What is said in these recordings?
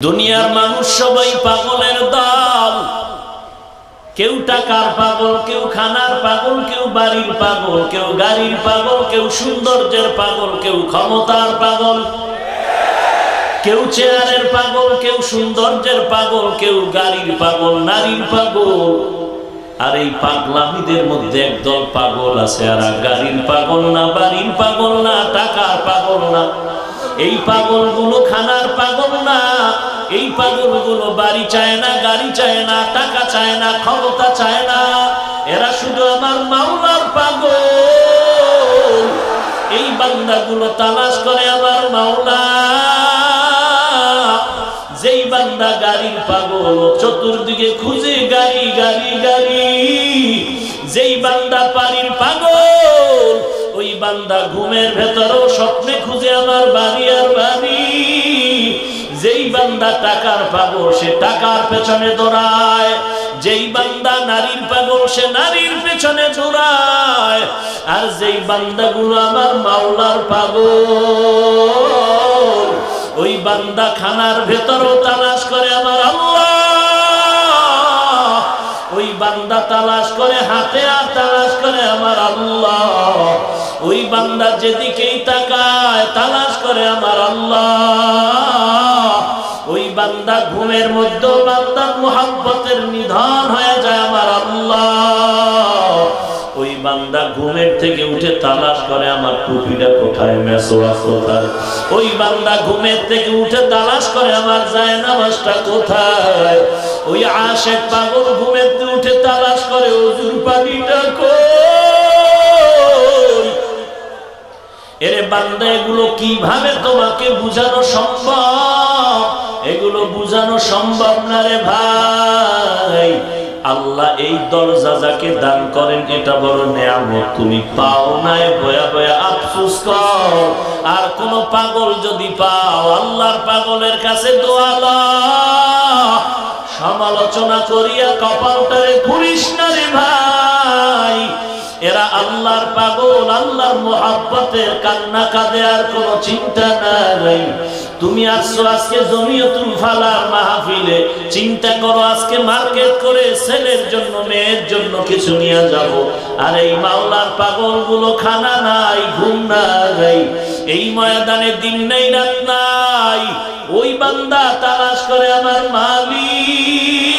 দুনিয়ার মানুষ সবাই পাগলের দল। কেউ টাকার পাগল, কেউ খানার পাগল, কেউ বাড়ির পাগল, কেউ গাড়ির পাগল, কেউ সৌন্দর্যের পাগল, কেউ ক্ষমতার পাগল, কেউ চেয়ারের পাগল, কেউ সৌন্দর্যের পাগল, কেউ গাড়ির পাগল, নারীর পাগল। আর এই পাগলামিদের মধ্যে একদল পাগল আছে, আর গাড়ির পাগল না, বাড়ির পাগল না, টাকার পাগল না। এই পাগলগুলো খানার পাগল না, এই পাগলগুলো বাড়ি চায় না, গাড়ি চায় না, টাকা চায় না, ক্ষমতা চায় না। এরা শুধু আমার মাওলার পাগল। এই বান্দাগুলো তালাশ করে আমার মাওলা। যেই বান্দা গাড়ির পাগল, চতুর্দিকে খুঁজে গাড়ি গাড়ি গাড়ি। যেই বান্দা বাড়ির পাগল, ওই বান্দা ঘুমের ভেতরেও স্বপ্নে খুঁজে আমার বাড়ি আর বাড়ি। যেই বান্দা টাকার পাগল, সে টাকার পেছনে দৌড়ায়। যেই বান্দা নারীর পাগল, সে নারীর পেছনে দৌড়ায়। আর যেই বান্দাগুলো আমার মাওলার পাগল, ওই বান্দা খানার ভেতরও তালাশ করে আমার আল্লাহ। ওই বান্দা তালাশ করে হাতে আর তালাশ করে আমার আল্লাহ। ওই বান্দা যেদিকেই তাকায় তালাশ করে আমার আল্লাহ। ওই বান্দা ঘুমের মধ্যে বান্দার মুহাব্বতের নিধন হয়ে যায় আমার আল্লাহ। ওই বান্দা ঘুমের থেকে উঠে তালাশ করে আমার টুপিটা কোথায়, মেসওয়াক কোথায়। ওই বান্দা ঘুমের থেকে উঠে তালাশ করে আমার জায়নামাজটা কোথায়। ওই আশিক পাগল ঘুমের থেকে উঠে তালাশ করে ওযুর পানিটা কই। এরে বান্দা, এগুলো কিভাবে তোমাকে বুঝানো সম্ভব? এগুলো বুঝানো সম্ভব না রে ভাই। আল্লাহ এই দরজা যাকে দান করেন, এটা বড় নেয়ামত। তুমি পাও নাই বয়া বয়া আফসোস কর। আর কোন পাগল যদি পাও, আল্লাহর পাগলের কাছে দোয়া লও। সমালোচনা করিয়া কপালটারে পুরিস না রে ভাই। এরা আল্লাহর পাগল, আল্লাহর মুহাব্বতের কান্না কাঁদে, আর কোনো চিন্তা নাই। তুমি আসছো আজকে জমিয়তুল ফালার মাহফিলে, চিন্তা করো আজকে মার্কেট করে ছেলের জন্য মেয়ের জন্য কিছু নিয়ে যাব। আর এই মাওলার পাগলগুলো খানা নাই, ঘুম নাই, এই ময়দানে দিন নাই রাত নাই। ওই বান্দা তালাশ করে আমার মালিক।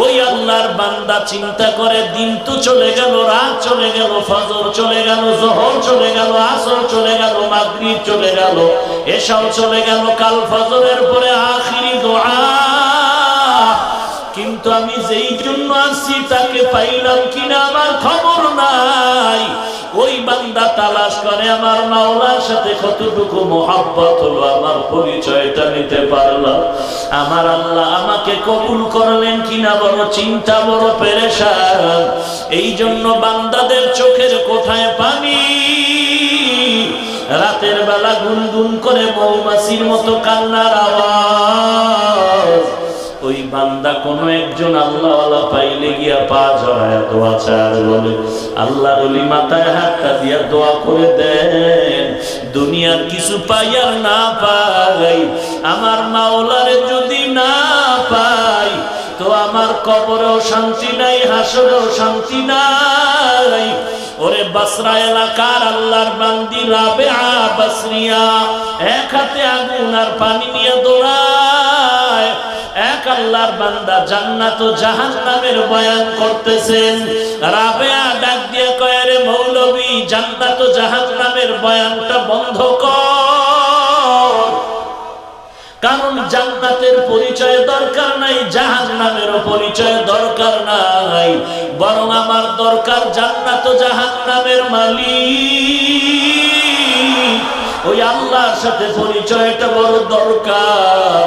ওই আল্লাহর বান্দা চিন্তা করে, দিন তো চলে গেল, রাত চলে গেল, ফজর চলে গেল, যোহর চলে গেল, আসর চলে গেল, মাগরিব চলে গেল, এশাও চলে গেল, কাল ফজরের পরে আখিরি দোয়া। কিন্তু আমি যেই জন্য আসছি তাকে পাইলাম কিনা আমার খবর নাই। ওই বান্দা তালাশ করে আমার মাওলার সাথে কতটুকু মুহাব্বত হলো, আমার পরিচয়টা নিতে পারলাম। আমার আল্লাহ আমাকে কবুল করলেন কিনা বড় চিন্তা, বড় পেরেশান। এই জন্য বান্দাদের চোখের কোঠায় পানি। রাতের বেলা গুনগুন করে মৌমাছির মতো কান্নার আওয়াজ। ওই বান্দা কোন একজন আল্লাহওয়ালা পাইলে গিয়া পা জড়ায় দোয়া চায়, বলে আল্লাহর ওলি মাথায় হাতটা দিয়া দোয়া করে দেন। দুনিয়ার কিছু পাই আর না পাই, আমার মাওলারে যদি না পাই, তো আমার কবরেও শান্তি নাই, হাসরেও শান্তি নাই। ওরে বসরা এলাকার আল্লাহর বান্দি রাবেয়া বসরিয়া এক হাতে আগুন আর পানি নিয়ে দৌড়ায়। এক আল্লাহর বান্দা জান্নাত ও জাহান্নামের বয়ান করতেছেন। রাবেয়া ডাক দিয়ে কয়, রে মৌলবী, জান্নাত ও জাহান্নামের বয়ানটা বন্ধ কর। কারণ জান্নাতের পরিচয় দরকার নাই, জাহান্নামেরও পরিচয় দরকার নাই। বরং আমার দরকার জান্নাত ও জাহান্নামের মালিক। ওই আল্লাহর সাথে পরিচয়টা বড় দরকার।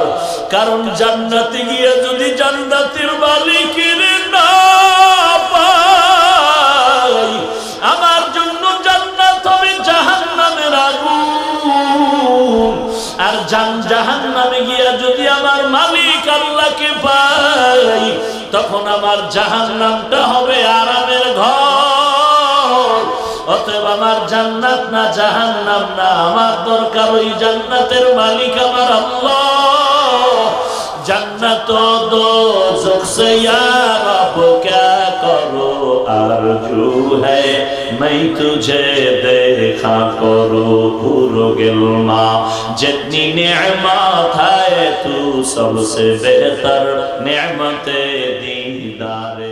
কারণ জান্নাতে গিয়ে যদি জান্নাতের মালিকের না পাই, আমার জন্য জান্নাত হবে জাহান্নামের আগুন। আর জাহান্নামে গিয়া যদি আমার মালিক আল্লাহকে পাই, তখন আমার জাহান্নামটা হবে আরামের ঘর। অতএব আমার জান্নাত না জাহান্নাম না, আমার দরকার ওই জান্নাতের মালিক আমার আল্লাহ। जन्नत दोज़ख से या रब क्या करो आरज़ू है मैं तुझे देखा करो पूरो गिल्मा जितनी नेमत है तू सबसे बेहतर नेमत दीदार